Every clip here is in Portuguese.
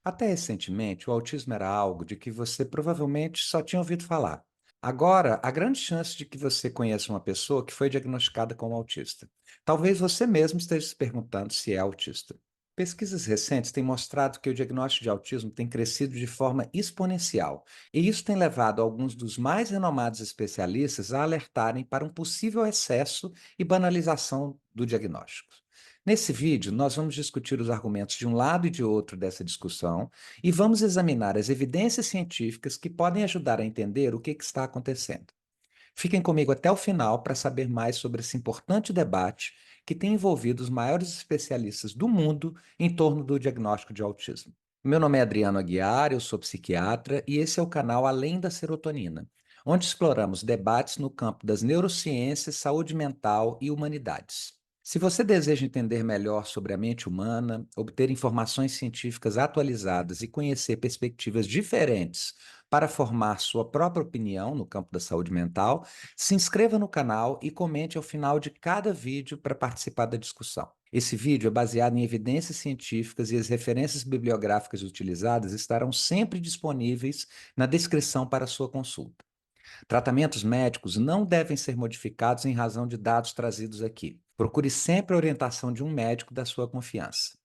Até recentemente, o autismo era algo de que você provavelmente só tinha ouvido falar. Agora, há grande chance de que você conheça uma pessoa que foi diagnosticada como autista. Talvez você mesmo esteja se perguntando se é autista. Pesquisas recentes têm mostrado que o diagnóstico de autismo tem crescido de forma exponencial, e isso tem levado alguns dos mais renomados especialistas a alertarem para um possível excesso e banalização do diagnóstico. Nesse vídeo, nós vamos discutir os argumentos de um lado e de outro dessa discussão e vamos examinar as evidências científicas que podem ajudar a entender o que está acontecendo. Fiquem comigo até o final para saber mais sobre esse importante debate que tem envolvido os maiores especialistas do mundo em torno do diagnóstico de autismo. Meu nome é Adriano Aguiar, eu sou psiquiatra e esse é o canal Além da Serotonina, onde exploramos debates no campo das neurociências, saúde mental e humanidades. Se você deseja entender melhor sobre a mente humana, obter informações científicas atualizadas e conhecer perspectivas diferentes para formar sua própria opinião no campo da saúde mental, se inscreva no canal e comente ao final de cada vídeo para participar da discussão. Esse vídeo é baseado em evidências científicas e as referências bibliográficas utilizadas estarão sempre disponíveis na descrição para sua consulta. Tratamentos médicos não devem ser modificados em razão de dados trazidos aqui. Procure sempre a orientação de um médico da sua confiança.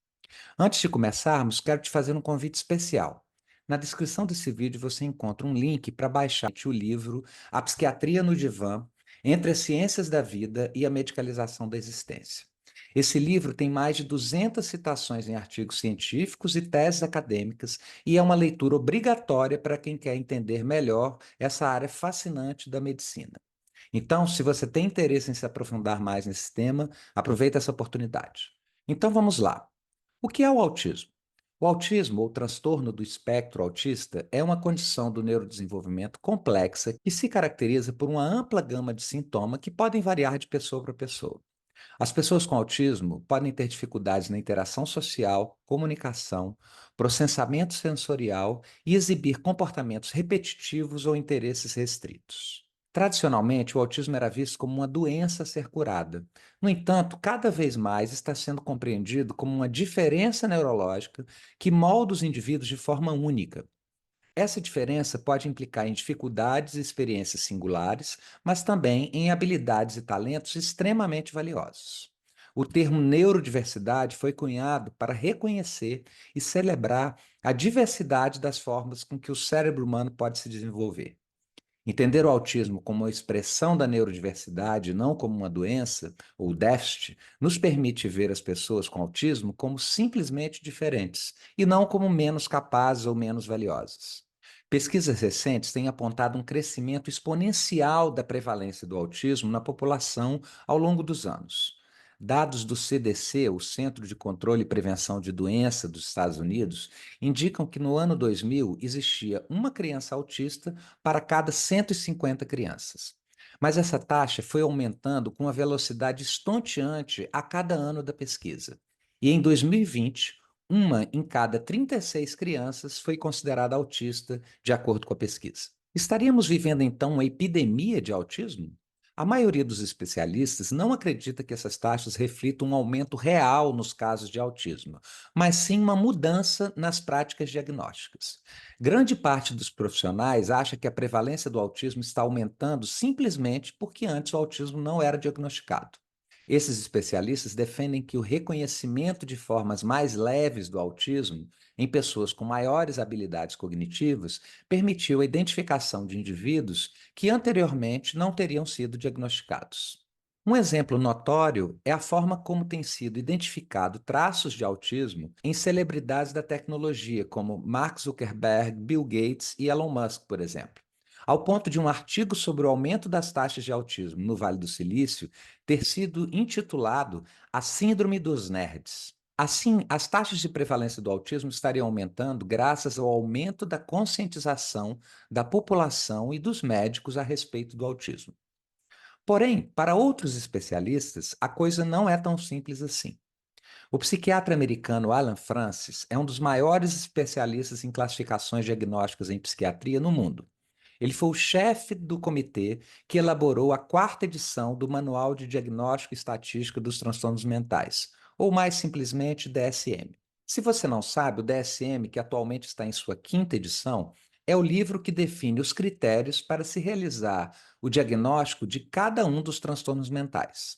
Antes de começarmos, quero te fazer um convite especial. Na descrição desse vídeo você encontra um link para baixar o livro A Psiquiatria no Divã, Entre as Ciências da Vida e a Medicalização da Existência. Esse livro tem mais de 200 citações em artigos científicos e teses acadêmicas e é uma leitura obrigatória para quem quer entender melhor essa área fascinante da medicina. Então, se você tem interesse em se aprofundar mais nesse tema, aproveite essa oportunidade. Então vamos lá. O que é o autismo? O autismo, ou transtorno do espectro autista, é uma condição do neurodesenvolvimento complexa que se caracteriza por uma ampla gama de sintomas que podem variar de pessoa para pessoa. As pessoas com autismo podem ter dificuldades na interação social, comunicação, processamento sensorial e exibir comportamentos repetitivos ou interesses restritos. Tradicionalmente, o autismo era visto como uma doença a ser curada. No entanto, cada vez mais está sendo compreendido como uma diferença neurológica que molda os indivíduos de forma única. Essa diferença pode implicar em dificuldades e experiências singulares, mas também em habilidades e talentos extremamente valiosos. O termo neurodiversidade foi cunhado para reconhecer e celebrar a diversidade das formas com que o cérebro humano pode se desenvolver. Entender o autismo como uma expressão da neurodiversidade, não como uma doença ou déficit, nos permite ver as pessoas com autismo como simplesmente diferentes e não como menos capazes ou menos valiosas. Pesquisas recentes têm apontado um crescimento exponencial da prevalência do autismo na população ao longo dos anos. Dados do CDC, o Centro de Controle e Prevenção de Doença dos Estados Unidos, indicam que no ano 2000 existia uma criança autista para cada 150 crianças. Mas essa taxa foi aumentando com uma velocidade estonteante a cada ano da pesquisa. E em 2020, uma em cada 36 crianças foi considerada autista, de acordo com a pesquisa. Estaríamos vivendo então uma epidemia de autismo? A maioria dos especialistas não acredita que essas taxas reflitam um aumento real nos casos de autismo, mas sim uma mudança nas práticas diagnósticas. Grande parte dos profissionais acha que a prevalência do autismo está aumentando simplesmente porque antes o autismo não era diagnosticado. Esses especialistas defendem que o reconhecimento de formas mais leves do autismo em pessoas com maiores habilidades cognitivas permitiu a identificação de indivíduos que anteriormente não teriam sido diagnosticados. Um exemplo notório é a forma como têm sido identificados traços de autismo em celebridades da tecnologia, como Mark Zuckerberg, Bill Gates e Elon Musk, por exemplo. Ao ponto de um artigo sobre o aumento das taxas de autismo no Vale do Silício ter sido intitulado A Síndrome dos Nerds. Assim, as taxas de prevalência do autismo estariam aumentando graças ao aumento da conscientização da população e dos médicos a respeito do autismo. Porém, para outros especialistas, a coisa não é tão simples assim. O psiquiatra americano Alan Francis é um dos maiores especialistas em classificações diagnósticas em psiquiatria no mundo. Ele foi o chefe do comitê que elaborou a quarta edição do Manual de Diagnóstico e Estatística dos Transtornos Mentais, ou mais simplesmente DSM. Se você não sabe, o DSM, que atualmente está em sua quinta edição, é o livro que define os critérios para se realizar o diagnóstico de cada um dos transtornos mentais.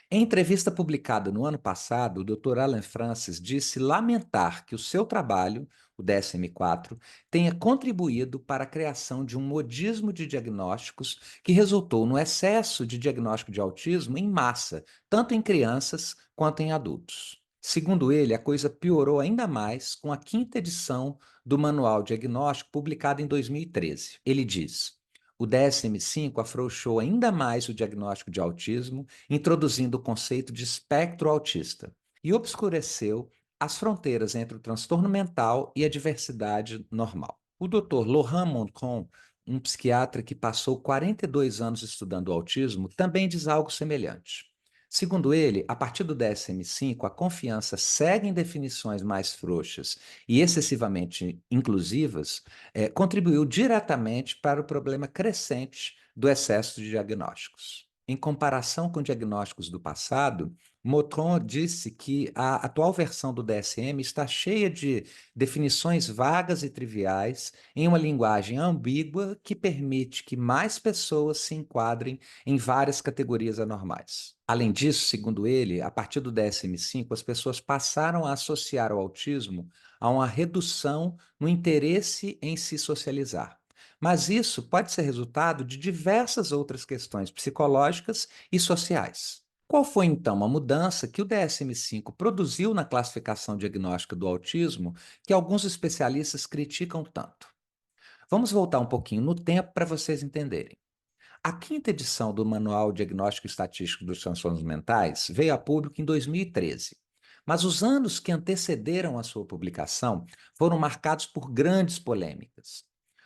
Em entrevista publicada no ano passado, o Dr. Alan Francis disse lamentar que o seu trabalho, o DSM-4, tenha contribuído para a criação de um modismo de diagnósticos que resultou no excesso de diagnóstico de autismo em massa, tanto em crianças quanto em adultos. Segundo ele, a coisa piorou ainda mais com a quinta edição do Manual Diagnóstico, publicada em 2013. Ele diz: o DSM-5 afrouxou ainda mais o diagnóstico de autismo, introduzindo o conceito de espectro autista, e obscureceu as fronteiras entre o transtorno mental e a diversidade normal. O Dr. Laurent Moncon, um psiquiatra que passou 42 anos estudando o autismo, também diz algo semelhante. Segundo ele, a partir do DSM-5, a confiança segue em definições mais frouxas e excessivamente inclusivas, contribuiu diretamente para o problema crescente do excesso de diagnósticos. Em comparação com diagnósticos do passado, Motron disse que a atual versão do DSM está cheia de definições vagas e triviais em uma linguagem ambígua que permite que mais pessoas se enquadrem em várias categorias anormais. Além disso, segundo ele, a partir do DSM-5, as pessoas passaram a associar o autismo a uma redução no interesse em se socializar. Mas isso pode ser resultado de diversas outras questões psicológicas e sociais. Qual foi então a mudança que o DSM-5 produziu na classificação diagnóstica do autismo que alguns especialistas criticam tanto? Vamos voltar um pouquinho no tempo para vocês entenderem. A quinta edição do Manual Diagnóstico Estatístico dos Transtornos Mentais veio a público em 2013. Mas os anos que antecederam a sua publicação foram marcados por grandes polêmicas.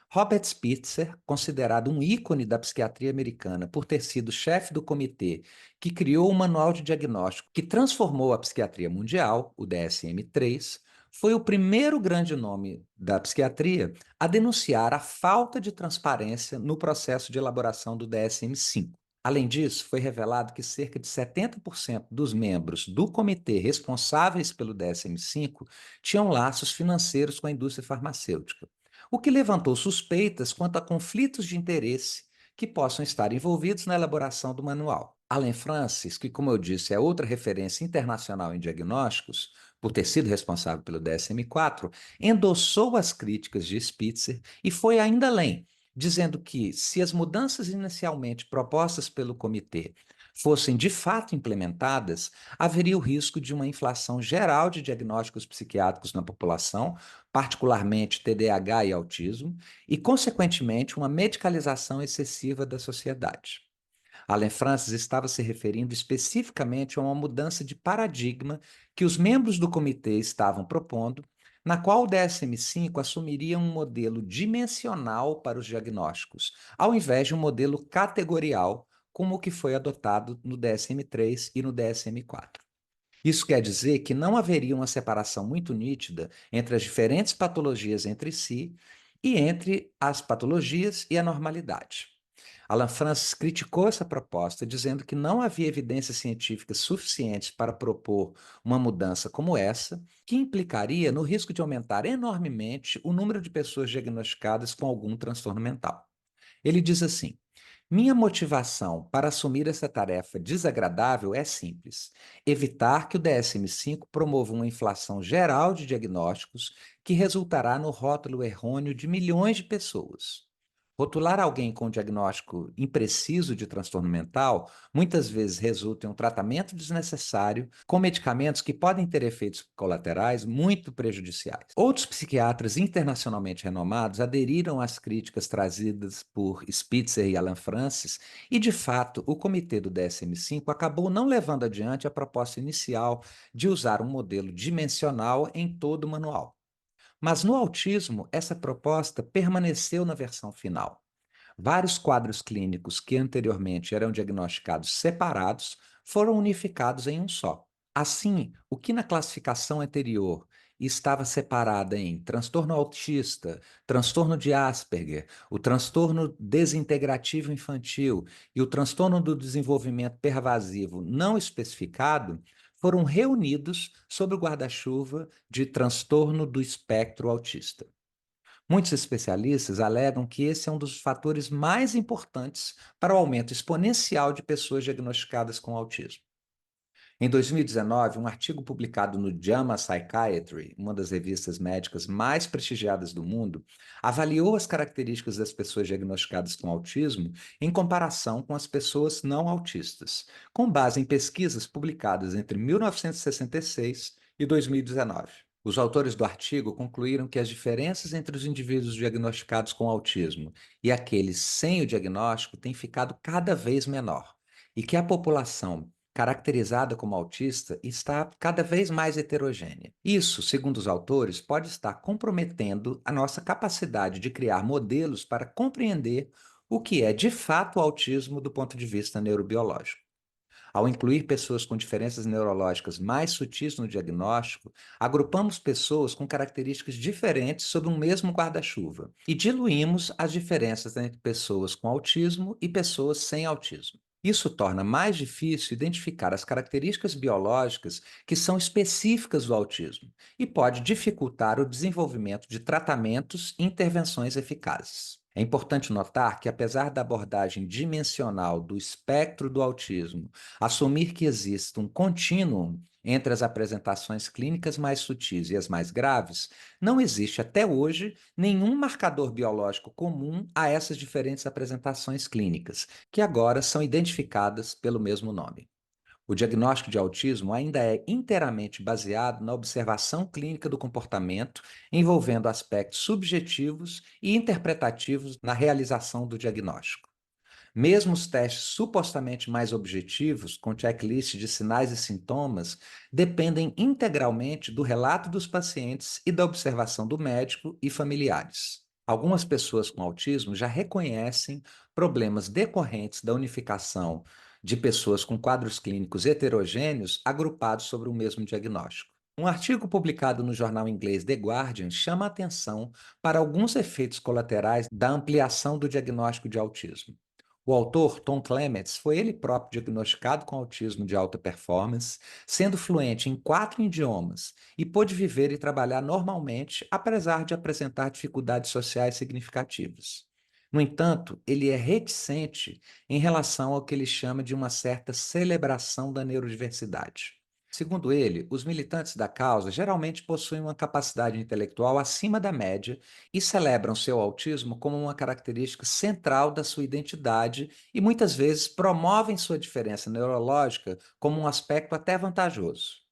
Robert Spitzer, considerado um ícone da psiquiatria americana por ter sido chefe do comitê que criou o Manual de Diagnóstico que transformou a psiquiatria mundial, o DSM-3, foi o primeiro grande nome da psiquiatria a denunciar a falta de transparência no processo de elaboração do DSM-5. Além disso, foi revelado que cerca de 70% dos membros do comitê responsáveis pelo DSM-5 tinham laços financeiros com a indústria farmacêutica, o que levantou suspeitas quanto a conflitos de interesse que possam estar envolvidos na elaboração do manual. Alan Francis, que, como eu disse, é outra referência internacional em diagnósticos, por ter sido responsável pelo DSM-4, endossou as críticas de Spitzer e foi ainda além, dizendo que, se as mudanças inicialmente propostas pelo comitê fossem de fato implementadas, haveria o risco de uma inflação geral de diagnósticos psiquiátricos na população, particularmente TDAH e autismo, e, consequentemente, uma medicalização excessiva da sociedade. Alan Francis estava se referindo especificamente a uma mudança de paradigma que os membros do comitê estavam propondo, na qual o DSM-5 assumiria um modelo dimensional para os diagnósticos, ao invés de um modelo categorial, como o que foi adotado no DSM-3 e no DSM-4. Isso quer dizer que não haveria uma separação muito nítida entre as diferentes patologias entre si e entre as patologias e a normalidade. Alan Francis criticou essa proposta, dizendo que não havia evidências científicas suficientes para propor uma mudança como essa, que implicaria no risco de aumentar enormemente o número de pessoas diagnosticadas com algum transtorno mental. Ele diz assim: minha motivação para assumir essa tarefa desagradável é simples: evitar que o DSM-5 promova uma inflação geral de diagnósticos que resultará no rótulo errôneo de milhões de pessoas. Rotular alguém com diagnóstico impreciso de transtorno mental muitas vezes resulta em um tratamento desnecessário com medicamentos que podem ter efeitos colaterais muito prejudiciais. Outros psiquiatras internacionalmente renomados aderiram às críticas trazidas por Spitzer e Alan Francis e, de fato, o comitê do DSM-5 acabou não levando adiante a proposta inicial de usar um modelo dimensional em todo o manual. Mas no autismo, essa proposta permaneceu na versão final. Vários quadros clínicos que anteriormente eram diagnosticados separados foram unificados em um só. Assim, o que na classificação anterior estava separada em transtorno autista, transtorno de Asperger, o transtorno desintegrativo infantil e o transtorno do desenvolvimento pervasivo não especificado, foram reunidos sob o guarda-chuva de transtorno do espectro autista. Muitos especialistas alegam que esse é um dos fatores mais importantes para o aumento exponencial de pessoas diagnosticadas com autismo. Em 2019, um artigo publicado no JAMA Psychiatry, uma das revistas médicas mais prestigiadas do mundo, avaliou as características das pessoas diagnosticadas com autismo em comparação com as pessoas não autistas, com base em pesquisas publicadas entre 1966 e 2019. Os autores do artigo concluíram que as diferenças entre os indivíduos diagnosticados com autismo e aqueles sem o diagnóstico têm ficado cada vez menor, e que a população caracterizada como autista está cada vez mais heterogênea. Isso, segundo os autores, pode estar comprometendo a nossa capacidade de criar modelos para compreender o que é de fato o autismo do ponto de vista neurobiológico. Ao incluir pessoas com diferenças neurológicas mais sutis no diagnóstico, agrupamos pessoas com características diferentes sob um mesmo guarda-chuva e diluímos as diferenças entre pessoas com autismo e pessoas sem autismo. Isso torna mais difícil identificar as características biológicas que são específicas do autismo e pode dificultar o desenvolvimento de tratamentos e intervenções eficazes. É importante notar que, apesar da abordagem dimensional do espectro do autismo assumir que existe um contínuo entre as apresentações clínicas mais sutis e as mais graves, não existe até hoje nenhum marcador biológico comum a essas diferentes apresentações clínicas, que agora são identificadas pelo mesmo nome. O diagnóstico de autismo ainda é inteiramente baseado na observação clínica do comportamento, envolvendo aspectos subjetivos e interpretativos na realização do diagnóstico. Mesmo os testes supostamente mais objetivos, com checklist de sinais e sintomas, dependem integralmente do relato dos pacientes e da observação do médico e familiares. Algumas pessoas com autismo já reconhecem problemas decorrentes da unificação de pessoas com quadros clínicos heterogêneos agrupados sobre o mesmo diagnóstico. Um artigo publicado no jornal inglês The Guardian chama a atenção para alguns efeitos colaterais da ampliação do diagnóstico de autismo. O autor, Tom Clements, foi ele próprio diagnosticado com autismo de alta performance, sendo fluente em 4 idiomas e pôde viver e trabalhar normalmente, apesar de apresentar dificuldades sociais significativas. No entanto, ele é reticente em relação ao que ele chama de uma certa celebração da neurodiversidade. Segundo ele, os militantes da causa geralmente possuem uma capacidade intelectual acima da média e celebram seu autismo como uma característica central da sua identidade e muitas vezes promovem sua diferença neurológica como um aspecto até vantajoso.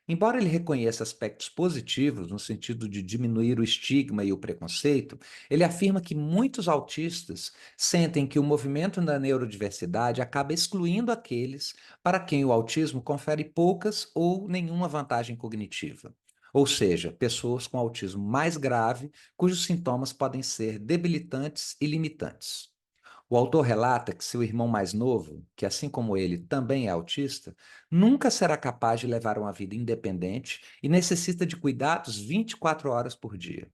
Embora ele reconheça aspectos positivos, no sentido de diminuir o estigma e o preconceito, ele afirma que muitos autistas sentem que o movimento da neurodiversidade acaba excluindo aqueles para quem o autismo confere poucas ou nenhuma vantagem cognitiva. Ou seja, pessoas com autismo mais grave, cujos sintomas podem ser debilitantes e limitantes. O autor relata que seu irmão mais novo, que assim como ele também é autista, nunca será capaz de levar uma vida independente e necessita de cuidados 24 horas por dia.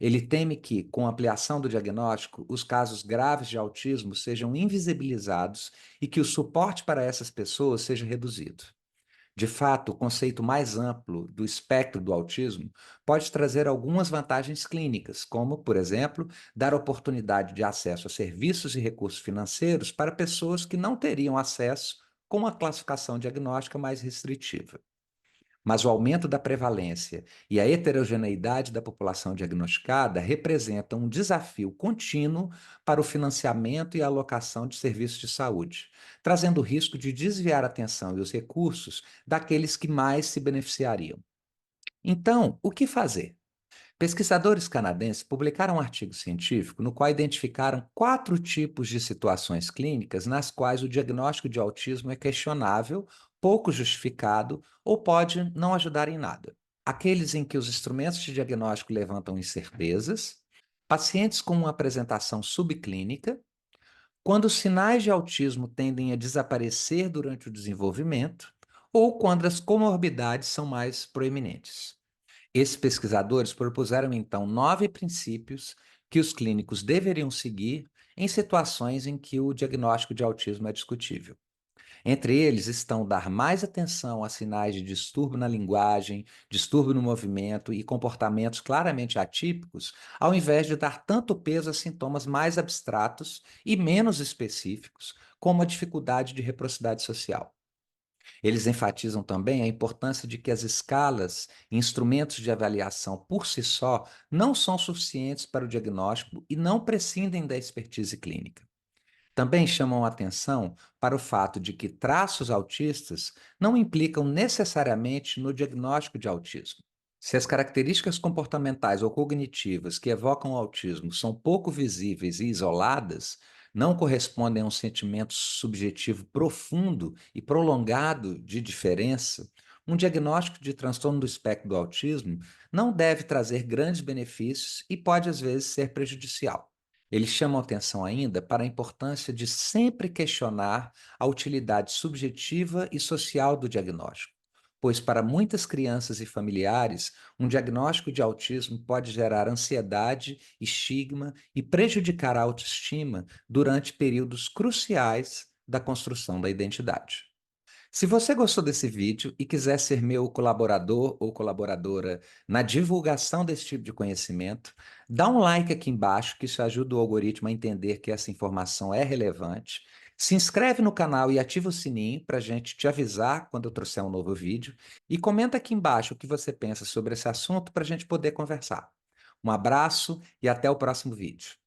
Ele teme que, com a ampliação do diagnóstico, os casos graves de autismo sejam invisibilizados e que o suporte para essas pessoas seja reduzido. De fato, o conceito mais amplo do espectro do autismo pode trazer algumas vantagens clínicas, como, por exemplo, dar oportunidade de acesso a serviços e recursos financeiros para pessoas que não teriam acesso com uma classificação diagnóstica mais restritiva. Mas o aumento da prevalência e a heterogeneidade da população diagnosticada representam um desafio contínuo para o financiamento e a alocação de serviços de saúde, trazendo o risco de desviar a atenção e os recursos daqueles que mais se beneficiariam. Então, o que fazer? Pesquisadores canadenses publicaram um artigo científico no qual identificaram 4 tipos de situações clínicas nas quais o diagnóstico de autismo é questionável, pouco justificado ou pode não ajudar em nada. Aqueles em que os instrumentos de diagnóstico levantam incertezas, pacientes com uma apresentação subclínica, quando os sinais de autismo tendem a desaparecer durante o desenvolvimento ou quando as comorbidades são mais proeminentes. Esses pesquisadores propuseram então 9 princípios que os clínicos deveriam seguir em situações em que o diagnóstico de autismo é discutível. Entre eles estão dar mais atenção a sinais de distúrbio na linguagem, distúrbio no movimento e comportamentos claramente atípicos, ao invés de dar tanto peso a sintomas mais abstratos e menos específicos, como a dificuldade de reciprocidade social. Eles enfatizam também a importância de que as escalas e instrumentos de avaliação por si só não são suficientes para o diagnóstico e não prescindem da expertise clínica. Também chamam a atenção para o fato de que traços autistas não implicam necessariamente no diagnóstico de autismo. Se as características comportamentais ou cognitivas que evocam o autismo são pouco visíveis e isoladas, não correspondem a um sentimento subjetivo profundo e prolongado de diferença, um diagnóstico de transtorno do espectro do autismo não deve trazer grandes benefícios e pode, às vezes, ser prejudicial. Eles chamam atenção ainda para a importância de sempre questionar a utilidade subjetiva e social do diagnóstico, pois para muitas crianças e familiares, um diagnóstico de autismo pode gerar ansiedade, estigma e prejudicar a autoestima durante períodos cruciais da construção da identidade. Se você gostou desse vídeo e quiser ser meu colaborador ou colaboradora na divulgação desse tipo de conhecimento, dá um like aqui embaixo, que isso ajuda o algoritmo a entender que essa informação é relevante. Se inscreve no canal e ativa o sininho para a gente te avisar quando eu trouxer um novo vídeo. E comenta aqui embaixo o que você pensa sobre esse assunto para a gente poder conversar. Um abraço e até o próximo vídeo.